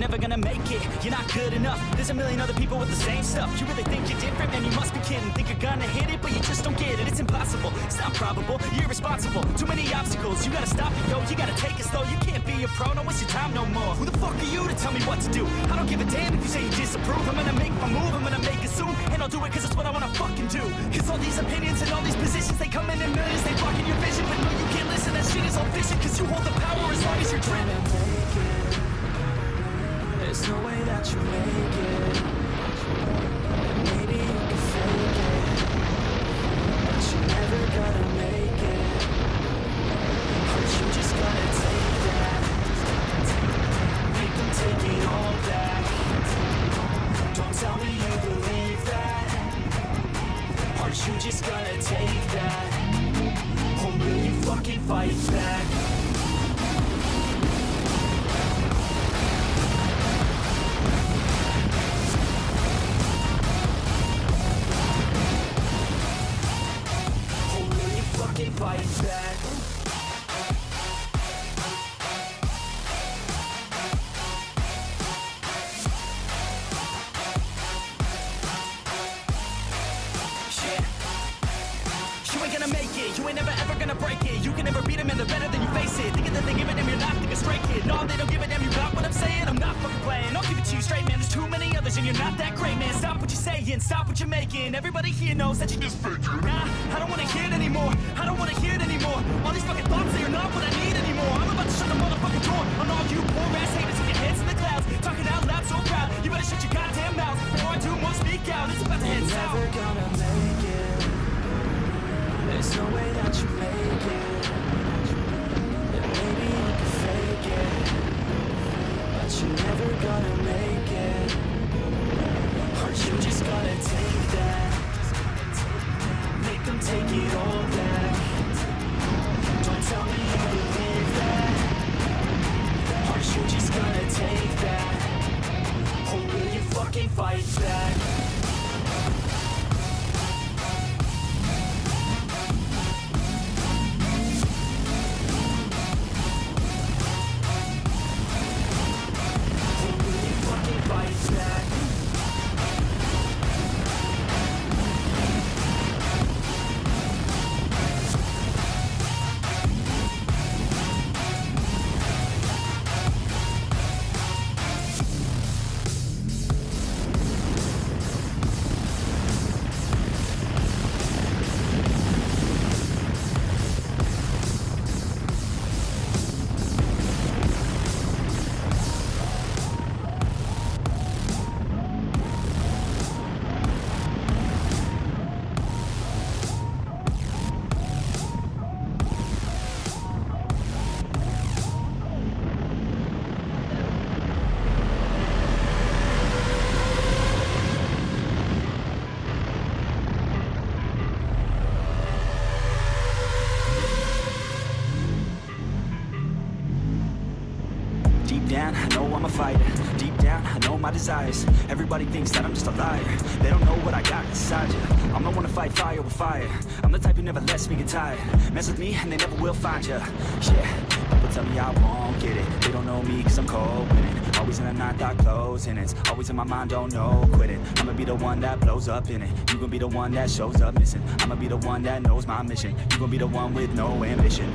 never gonna make it, you're not good enough. There's a million other people with the same stuff. You really think you're different, man, you must be kidding. Think you're gonna hit it, but you just don't get it. It's impossible, it's not probable, you're irresponsible. Too many obstacles, you gotta stop it, yo. You gotta take it slow, you can't be a pro, don't waste your time no more. Who the fuck are you to tell me what to do? I don't give a damn if you say you disapprove. I'm gonna make my move, I'm gonna make it soon, and I'll do it cause it's what I wanna fucking do. Cause all these opinions and all these positions, they come in millions, they blocking your vision. But no, you can't listen, that shit is all fiction. Cause you hold the power as long as you're dreaming. There's no way that you make it. Maybe you can fake it, but you're never gonna make it. Aren't you just gonna take that? Make them take it all back. Don't tell me you believe that. Aren't you just gonna take that? Or will you fucking fight back? Fight back. You ain't gonna make it, you ain't never ever gonna break it. You can never beat them and they're better than you face it. Thinking that they give a damn, you're not thinking straight, kid. No, they don't give a damn, you got what I'm saying? I'm not fucking playing, I'll give it to you straight, man. There's too many others and you're not that great, man. Stop what you're saying, stop what you're making. Everybody here knows that you just fake it. Nah, I don't wanna hear it anymore, I don't wanna hear it anymore. All these fucking thoughts, they are not what I need anymore. I'm about to shut the motherfucking door on all you poor ass haters with your heads in the clouds, talking out loud so proud. You better shut your goddamn mouth before I do more speak out. It's about to head south. You're never gonna make it. There's no way that you make it. And maybe you can fake it, but you're never gonna make it. Aren't you just gonna take that? Make them take it all back. Don't tell me you believe that. Aren't you just gonna take that? Or will you fucking fight back? Deep down, I know I'm a fighter. Deep down, I know my desires. Everybody thinks that I'm just a liar. They don't know what I got inside you. I'm the one to fight fire with fire. I'm the type who never lets me get tired. Mess with me and they never will find you. Yeah, people tell me I won't get it. They don't know me cause I'm cold with it. Always in a 9-thought close and it's always in my mind, don't know quitting. I'ma be the one that blows up in it. You gon' be the one that shows up missing. I'ma be the one that knows my mission. You gon' be the one with no ambition.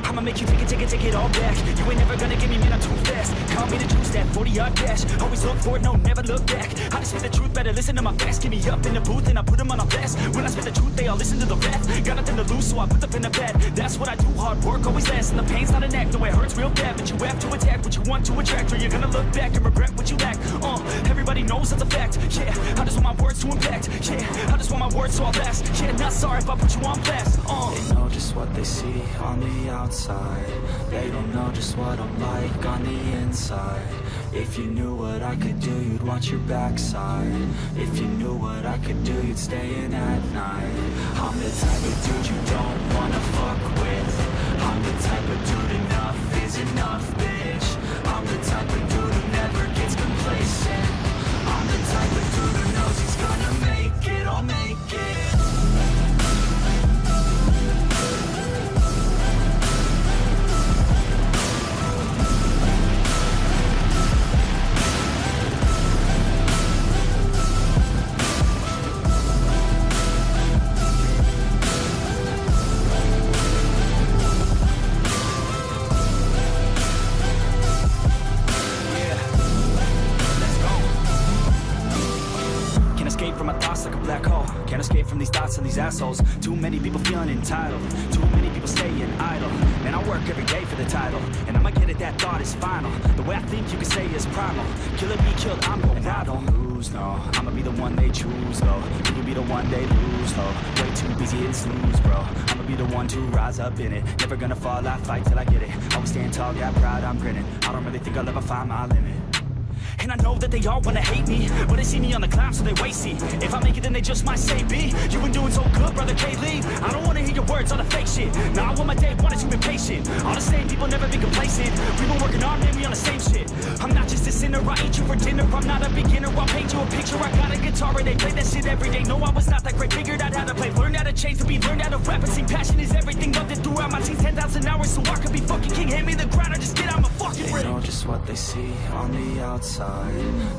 I'ma make you take it all back. You ain't never gonna get me, man, I'm too fast. Call me the juice, that 40-yard dash. Always look forward, no, never look back. I just spit the truth, better listen to my facts. Get me up in the booth and I put them on a blast. When I spit the truth, they all listen to the rap. Got nothing to lose, so I put the pen to bed. That's what I do, hard work always lasts. And the pain's not an act, though it hurts real bad. But you have to attack what you want to attract, or you're gonna look back and regret what you lack. Everybody knows that's a fact. Yeah, I just want my words to impact. Yeah, I just want my words to all last. Yeah, not sorry if I put you on blast. They know just what they see on the outside. They don't know just what I'm like on the inside. If you knew what I could do, you'd watch your backside. If you knew what I could do, you'd stay in at night. I'm the type of dude you don't wanna fuck with. I'm the type of dude enough is enough, bitch. I'm the type of dude who never gets complacent. I'm the type of dude who knows he's gonna make it, I'll make it. escape from these thoughts and these assholes. Too many people feeling entitled, too many people staying idle. Man, I work every day for the title, and I'ma get it, that thought is final. The way I think you can say is primal. Kill it, be killed, I'm gon' ride. I don't lose, no, I'ma be the one they choose, though. You can be the one they lose, though. Way too busy hitting snooze, bro. I'ma be the one to rise up in it. Never gonna fall, I fight till I get it. Always stand tall, got pride, I'm grinning. I don't really think I'll ever find my limit. And I know that they all wanna hate me, but they see me on the climb, so they wait, see. If I make it, then they just might say, B, you been doing so good, brother, can't leave. I don't wanna hear your words on the fake shit. Now I want my day, wanted to be patient. All the same people, never be complacent. We been working hard, man, we on the same shit. I'm not just a sinner, I eat you for dinner. I'm not a beginner, I'll paint you a picture. I got a guitar and they play that shit every day. No, I was not that great, figured out how to play. Learned how to change to be, learned how to rap and sing. Passion is everything, loved it throughout my teens. 10,000 hours, so I could be fucking king. Hand me the grind, or just get out my fucking ring. They know just what they see on the outside.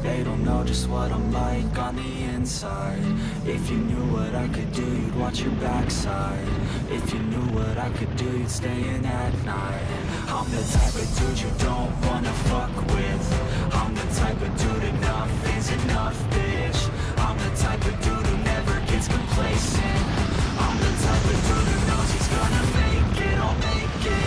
They don't know just what I'm like on the inside. If you knew what I could do, you'd watch your backside. If you knew what I could do, you'd stay in at night. I'm the type of dude you don't wanna fuck with. I'm the type of dude enough is enough, bitch. I'm the type of dude who never gets complacent. I'm the type of dude who knows he's gonna make it, I'll make it.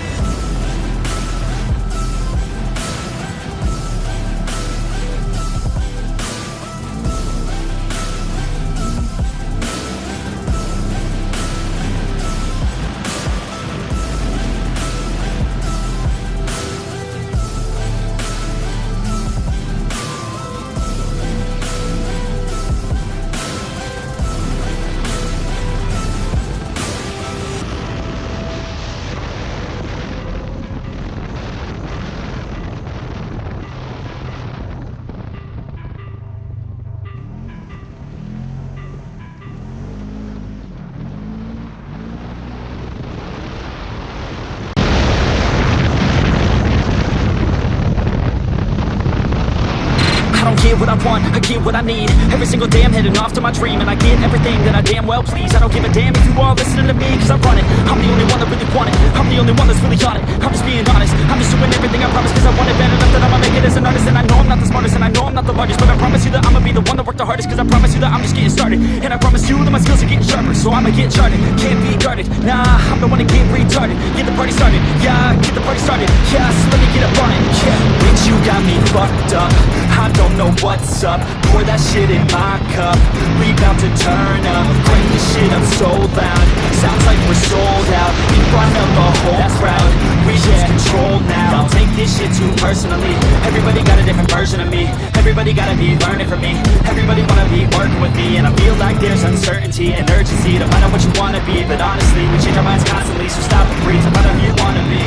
Get what I want, I get what I need. Every single day I'm heading off to my dream, and I get everything that I damn well please. I don't give a damn if you all listening to me, cause I run it. I'm the only one that really want it. I'm the only one that's really on it. I'm just being honest, I'm just doing everything I promise, cause I want it bad enough that I'ma make it as an artist. And I know I'm not the smartest, and I know I'm not the largest, but I promise you that I'ma be the one that worked the hardest. Cause I promise you that I'm just getting started, and I promise you that my skills are getting sharper. So I'ma get charted, can't be guarded. Nah, I'm the one to get retarded. Get the party started, yeah, get the party started. Yeah, so let me get up on it. Yeah, bitch, you got me fucked up. I don't know what's up. Pour that shit in my cup. We bout to turn up. Crank this shit up so loud. Sounds like we're sold out in front of the whole crowd. We lose control now. Don't take this shit too personally. Everybody got a different version of me. Everybody gotta be learning from me. Everybody wanna be working with me. And I feel like there's uncertainty and urgency to find out what you wanna be. But honestly, we change our minds constantly, so stop and breathe and find out who you wanna be.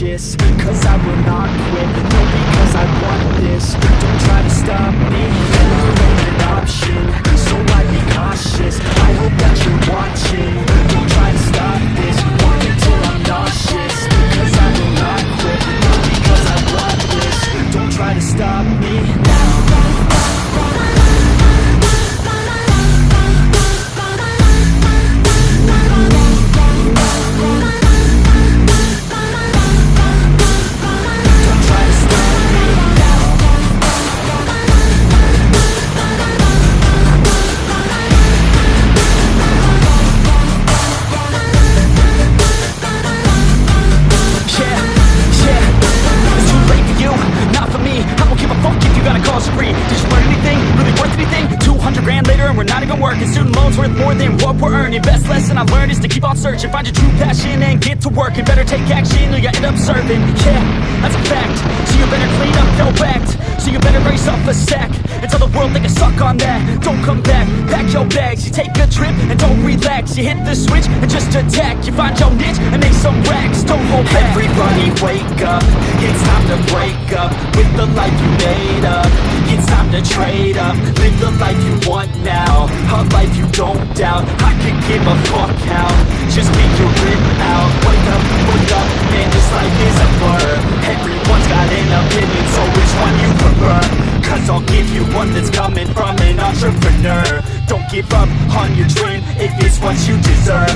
Cause I will not quit, no, because I want this. Don't try to stop me, never ain't an option. So I'd be cautious, I hope that you're watching. Don't try to stop this, work until I'm nauseous. Cause I will not quit, no, because I want this. Don't try to stop me. Best lesson I learned is to keep on searching. Find your true passion and get to work. And better take action or you end up serving. Yeah, that's a fact. So you better clean up your act. So you better brace up for a sack and tell the world they can suck on that. Don't come back, pack your bags, you take a trip and don't relax. You hit the switch and just attack. You find your niche and make some racks, don't hold back. Everybody wake up, it's time to break up with the life you made up. It's time to trade up, live the life you want now, a life you don't doubt. I could give a fuck how, just figure it out. Wake up, man, this life is a blur. Everyone's got an opinion, so which one you prefer? Cause I'll give you one that's coming from an entrepreneur. Don't give up on your dream if it's what you deserve.